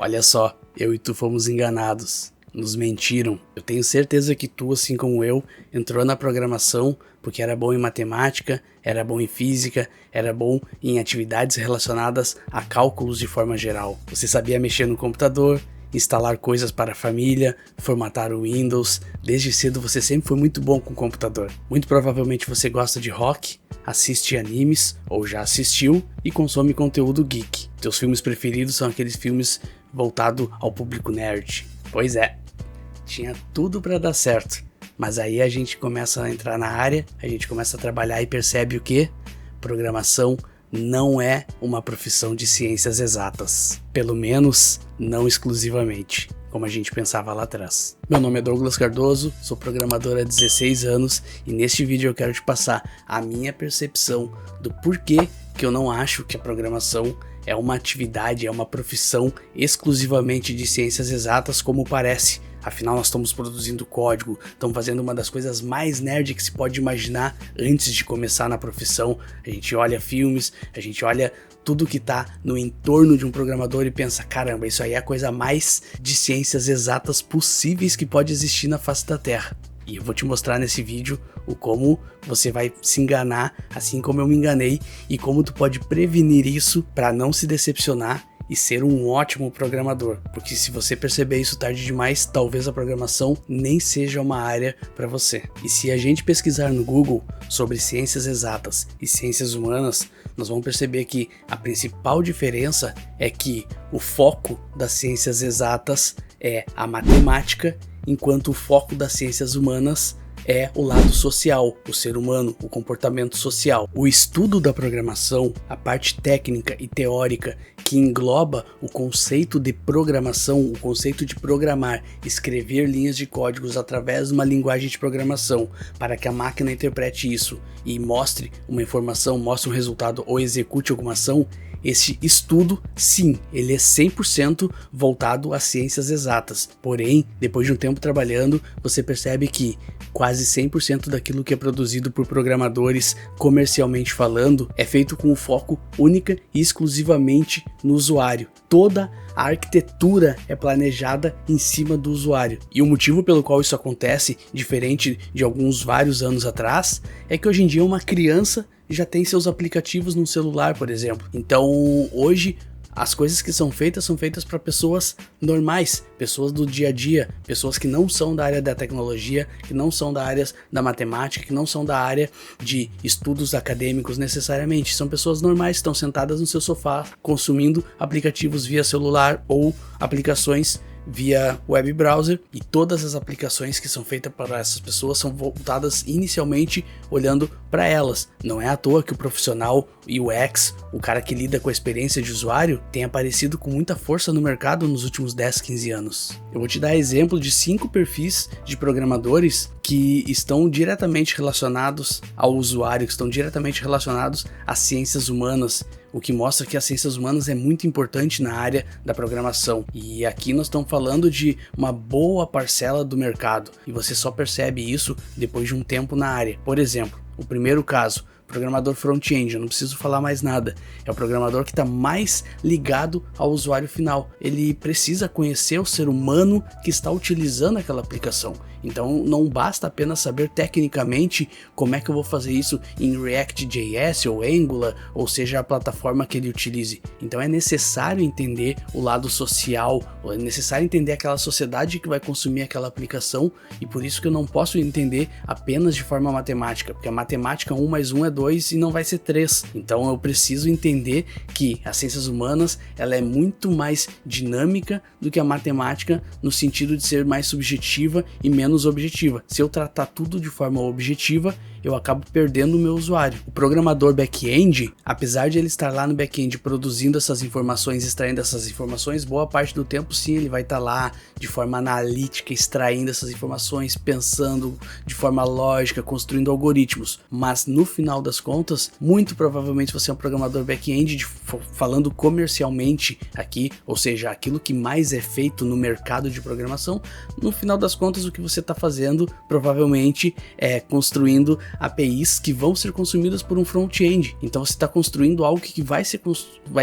Olha só, eu e tu fomos enganados. Nos mentiram. Eu tenho certeza que tu, assim como eu, entrou na programação porque era bom em matemática, era bom em física, era bom em atividades relacionadas a cálculos de forma geral. Você sabia mexer no computador, instalar coisas para a família, formatar o Windows. Desde cedo você sempre foi muito bom com o computador. Muito provavelmente você gosta de rock, assiste animes, ou já assistiu, e consome conteúdo geek. Teus filmes preferidos são aqueles filmes voltados ao público nerd. Pois é, tinha tudo para dar certo. Mas aí a gente começa a entrar na área, a gente começa a trabalhar e percebe o quê? Programação não é uma profissão de ciências exatas. Pelo menos, não exclusivamente, como a gente pensava lá atrás. Meu nome é Douglas Cardoso, sou programador há 16 anos e neste vídeo eu quero te passar a minha percepção do porquê que eu não acho que a programação é uma atividade, é uma profissão exclusivamente de ciências exatas como parece. Afinal, nós estamos produzindo código, estamos fazendo uma das coisas mais nerd que se pode imaginar antes de começar na profissão. A gente olha filmes, a gente olha tudo que está no entorno de um programador e pensa, caramba, isso aí é a coisa mais de ciências exatas possíveis que pode existir na face da Terra. E eu vou te mostrar nesse vídeo o como você vai se enganar, assim como eu me enganei, e como tu pode prevenir isso para não se decepcionar e ser um ótimo programador, porque se você perceber isso tarde demais, talvez a programação nem seja uma área para você. E se a gente pesquisar no Google sobre ciências exatas e ciências humanas, nós vamos perceber que a principal diferença é que o foco das ciências exatas é a matemática, enquanto o foco das ciências humanas é o lado social, o ser humano, o comportamento social. O estudo da programação, a parte técnica e teórica que engloba o conceito de programação, o conceito de programar, escrever linhas de códigos através de uma linguagem de programação para que a máquina interprete isso e mostre uma informação, mostre um resultado ou execute alguma ação. Esse estudo, sim, ele é 100% voltado às ciências exatas. Porém, depois de um tempo trabalhando, você percebe que quase 100% daquilo que é produzido por programadores, comercialmente falando, é feito com o foco única e exclusivamente no usuário. Toda a arquitetura é planejada em cima do usuário. E o motivo pelo qual isso acontece, diferente de vários anos atrás, é que hoje em dia uma criança já tem seus aplicativos no celular, por exemplo. Então, hoje, as coisas que são feitas para pessoas normais, pessoas do dia a dia, pessoas que não são da área da tecnologia, que não são da área da matemática, que não são da área de estudos acadêmicos necessariamente. São pessoas normais que estão sentadas no seu sofá, consumindo aplicativos via celular ou aplicações via web browser, e todas as aplicações que são feitas para essas pessoas são voltadas inicialmente olhando para elas. Não é à toa que o profissional UX, o cara que lida com a experiência de usuário, tem aparecido com muita força no mercado nos últimos 10, 15 anos. Eu vou te dar exemplo de 5 perfis de programadores que estão diretamente relacionados ao usuário, que estão diretamente relacionados às ciências humanas, o que mostra que as ciências humanas é muito importante na área da programação. E aqui nós estamos falando de uma boa parcela do mercado, e você só percebe isso depois de um tempo na área. Por exemplo, o primeiro caso, programador front-end, eu não preciso falar mais nada, é o programador que está mais ligado ao usuário final. Ele precisa conhecer o ser humano que está utilizando aquela aplicação. Então não basta apenas saber tecnicamente como é que eu vou fazer isso em React.js ou Angular, ou seja, a plataforma que ele utilize. Então é necessário entender o lado social, é necessário entender aquela sociedade que vai consumir aquela aplicação, e por isso que eu não posso entender apenas de forma matemática, porque a matemática 1 mais 1 é 2 e não vai ser 3. Então eu preciso entender que as ciências humanas ela é muito mais dinâmica do que a matemática, no sentido de ser mais subjetiva e menos objetiva. Se eu tratar tudo de forma objetiva, eu acabo perdendo o meu usuário. O programador back-end, apesar de ele estar lá no back-end produzindo essas informações, extraindo essas informações, boa parte do tempo sim, ele vai estar lá de forma analítica, extraindo essas informações, pensando de forma lógica, construindo algoritmos. Mas no final das contas, muito provavelmente você é um programador back-end, falando comercialmente aqui, ou seja, aquilo que mais é feito no mercado de programação. No final das contas, o que você está fazendo provavelmente é construindo APIs que vão ser consumidas por um front-end. Então você está construindo algo que vai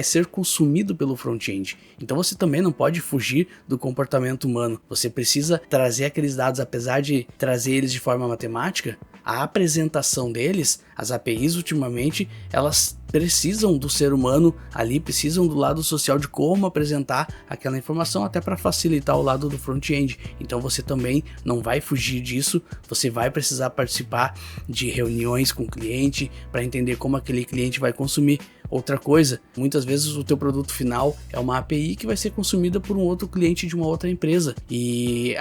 ser consumido pelo front-end. Então você também não pode fugir do comportamento humano. Você precisa trazer aqueles dados, apesar de trazer eles de forma matemática, a apresentação deles, as APIs ultimamente, elas precisam do ser humano ali, precisam do lado social de como apresentar aquela informação, até para facilitar o lado do front-end. Então você também não vai fugir disso, você vai precisar participar de reuniões com o cliente para entender como aquele cliente vai consumir. Outra coisa, muitas vezes o teu produto final é uma API que vai ser consumida por um outro cliente de uma outra empresa, e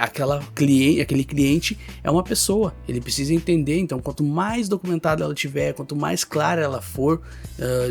aquele cliente é uma pessoa, ele precisa entender. Então quanto mais documentada ela tiver, quanto mais clara ela for,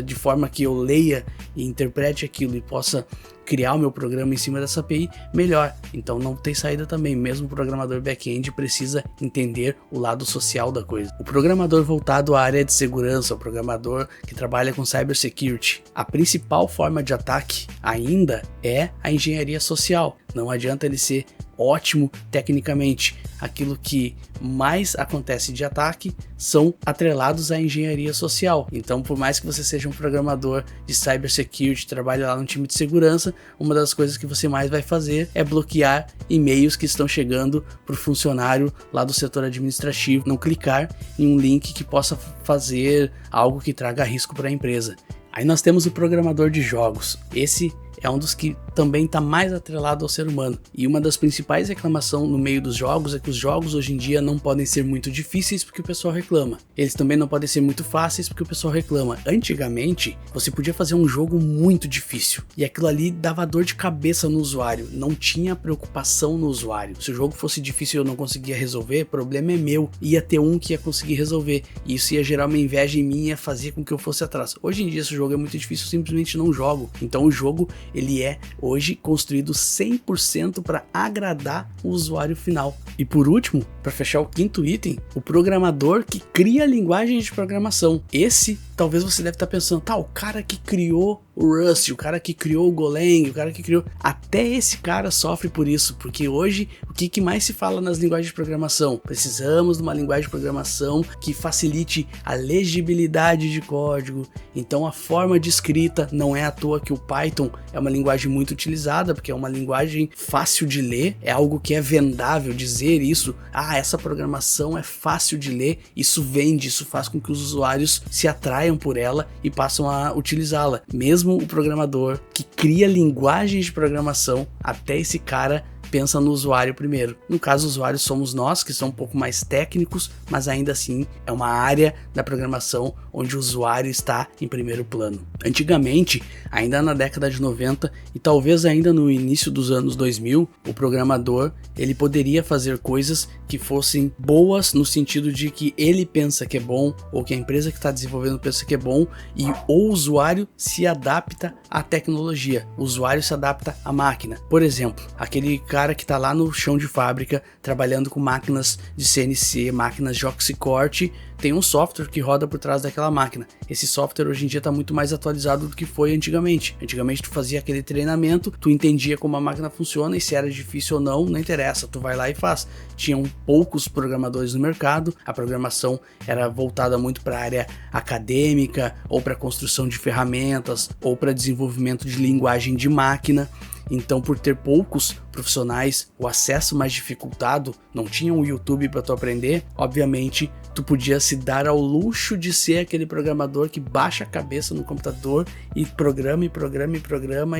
de forma que eu leia e interprete aquilo e possa criar o meu programa em cima dessa API, melhor. Então não tem saída também, mesmo o programador back-end precisa entender o lado social da coisa. O programador voltado à área de segurança, o programador que trabalha com cybersecurity, a principal forma de ataque ainda é a engenharia social. Não adianta ele ser ótimo tecnicamente. Aquilo que mais acontece de ataque são atrelados à engenharia social. Então, por mais que você seja um programador de cybersecurity, trabalhe lá no time de segurança, uma das coisas que você mais vai fazer é bloquear e-mails que estão chegando para o funcionário lá do setor administrativo, não clicar em um link que possa fazer algo que traga risco para a empresa. Aí nós temos o programador de jogos. Esse é um dos que também está mais atrelado ao ser humano. E uma das principais reclamações no meio dos jogos é que os jogos hoje em dia não podem ser muito difíceis porque o pessoal reclama. Eles também não podem ser muito fáceis porque o pessoal reclama. Antigamente, você podia fazer um jogo muito difícil e aquilo ali dava dor de cabeça no usuário. Não tinha preocupação no usuário. Se o jogo fosse difícil e eu não conseguia resolver, problema é meu. Ia ter um que ia conseguir resolver. E isso ia gerar uma inveja em mim e ia fazer com que eu fosse atrás. Hoje em dia, se o jogo é muito difícil, eu simplesmente não jogo. Então o jogo, ele é hoje construído 100% para agradar o usuário final. E por último, para fechar o quinto item, o programador que cria linguagens de programação. Esse, talvez você deve estar pensando, o cara que criou o Rust, o cara que criou o Golang, o cara que criou... Até esse cara sofre por isso, porque hoje o que mais se fala nas linguagens de programação? Precisamos de uma linguagem de programação que facilite a legibilidade de código. Então a forma de escrita, não é à toa que o Python é uma linguagem muito utilizada, porque é uma linguagem fácil de ler, é algo que é vendável dizer isso. Essa programação é fácil de ler, isso vende, isso faz com que os usuários se atraiam por ela e passam a utilizá-la. Mesmo o programador que cria linguagens de programação, até esse cara pensa no usuário primeiro. No caso, os usuários somos nós, que somos um pouco mais técnicos, mas ainda assim é uma área da programação onde o usuário está em primeiro plano. Antigamente, ainda na década de 90 e talvez ainda no início dos anos 2000, o programador ele poderia fazer coisas que fossem boas no sentido de que ele pensa que é bom, ou que a empresa que está desenvolvendo pensa que é bom, e o usuário se adapta à tecnologia, o usuário se adapta à máquina. Por exemplo, aquele cara que está lá no chão de fábrica trabalhando com máquinas de CNC, máquinas de oxicorte, tem um software que roda por trás daquela máquina. Esse software hoje em dia está muito mais atualizado do que foi antigamente. Antigamente tu fazia aquele treinamento, tu entendia como a máquina funciona e se era difícil ou não, não interessa, tu vai lá e faz. Tinham poucos programadores no mercado, a programação era voltada muito para a área acadêmica, ou para construção de ferramentas, ou para desenvolvimento de linguagem de máquina. Então, por ter poucos profissionais, o acesso mais dificultado, não tinha um YouTube para tu aprender, obviamente tu podia se dar ao luxo de ser aquele programador que baixa a cabeça no computador e programa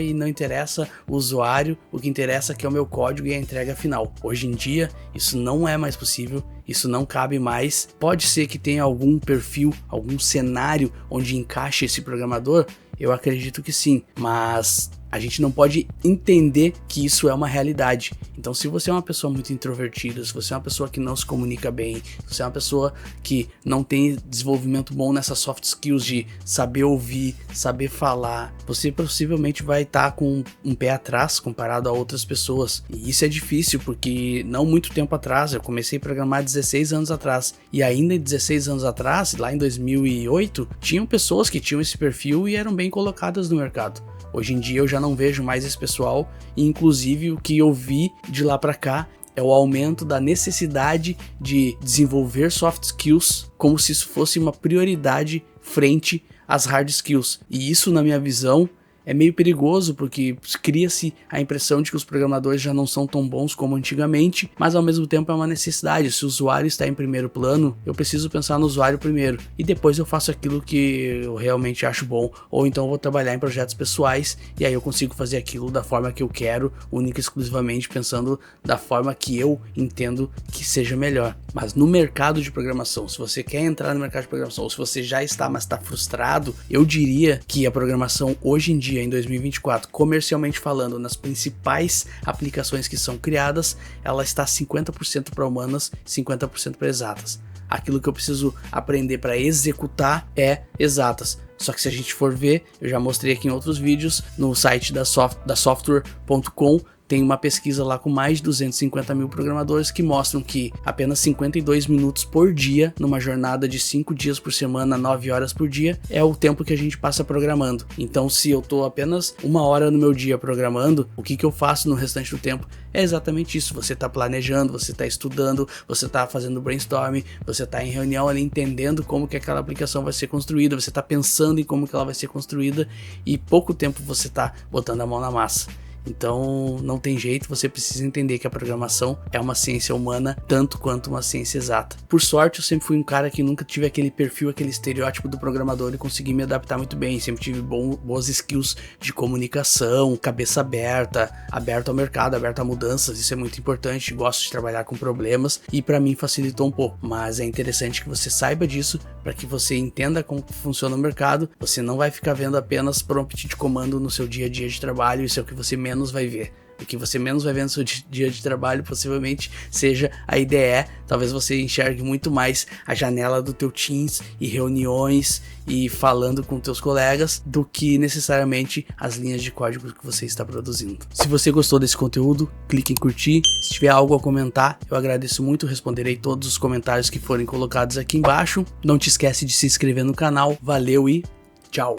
e não interessa o usuário, o que interessa é que é o meu código e a entrega final. Hoje em dia, isso não é mais possível, isso não cabe mais. Pode ser que tenha algum perfil, algum cenário onde encaixe esse programador, eu acredito que sim, mas a gente não pode entender que isso é uma realidade. Então, se você é uma pessoa muito introvertida, se você é uma pessoa que não se comunica bem, se você é uma pessoa que não tem desenvolvimento bom nessas soft skills de saber ouvir, saber falar, você possivelmente vai estar com um pé atrás comparado a outras pessoas. E isso é difícil, porque não muito tempo atrás, eu comecei a programar 16 anos atrás, e ainda 16 anos atrás, lá em 2008, tinham pessoas que tinham esse perfil e eram bem colocadas no mercado. Hoje em dia eu já não vejo mais esse pessoal, e inclusive o que eu vi de lá pra cá é o aumento da necessidade de desenvolver soft skills como se isso fosse uma prioridade frente às hard skills. E isso, na minha visão, é meio perigoso, porque cria-se a impressão de que os programadores já não são tão bons como antigamente, mas ao mesmo tempo é uma necessidade. Se o usuário está em primeiro plano, eu preciso pensar no usuário primeiro, e depois eu faço aquilo que eu realmente acho bom, ou então eu vou trabalhar em projetos pessoais, e aí eu consigo fazer aquilo da forma que eu quero, única e exclusivamente pensando da forma que eu entendo que seja melhor. Mas no mercado de programação, se você quer entrar no mercado de programação, ou se você já está, mas está frustrado, eu diria que a programação hoje em dia, em 2024, comercialmente falando, nas principais aplicações que são criadas, ela está 50% para humanas, 50% para exatas. Aquilo que eu preciso aprender para executar é exatas. Só que se a gente for ver, eu já mostrei aqui em outros vídeos, no site da software.com, tem uma pesquisa lá com mais de 250 mil programadores que mostram que apenas 52 minutos por dia, numa jornada de 5 dias por semana, 9 horas por dia, é o tempo que a gente passa programando. Então, se eu tô apenas 1 hora no meu dia programando, o que eu faço no restante do tempo? É exatamente isso. Você tá planejando, você tá estudando, você tá fazendo brainstorming, você tá em reunião ali entendendo como que aquela aplicação vai ser construída, você tá pensando em como que ela vai ser construída, e pouco tempo você tá botando a mão na massa. Então não tem jeito, você precisa entender que a programação é uma ciência humana tanto quanto uma ciência exata. Por sorte, eu sempre fui um cara que nunca tive aquele perfil, aquele estereótipo do programador, e consegui me adaptar muito bem. Sempre tive boas skills de comunicação, cabeça aberta, aberto ao mercado, aberto a mudanças. Isso é muito importante, gosto de trabalhar com problemas e para mim facilitou um pouco. Mas é interessante que você saiba disso para que você entenda como funciona o mercado. Você não vai ficar vendo apenas prompt de comando no seu dia a dia de trabalho, isso é o que você menos vai ver. O que você menos vai ver no seu dia de trabalho possivelmente seja a IDE. Talvez você enxergue muito mais a janela do teu Teams e reuniões e falando com teus colegas do que necessariamente as linhas de código que você está produzindo. Se você gostou desse conteúdo, clique em curtir. Se tiver algo a comentar, eu agradeço muito, responderei todos os comentários que forem colocados aqui embaixo. Não te esquece de se inscrever no canal. Valeu e tchau!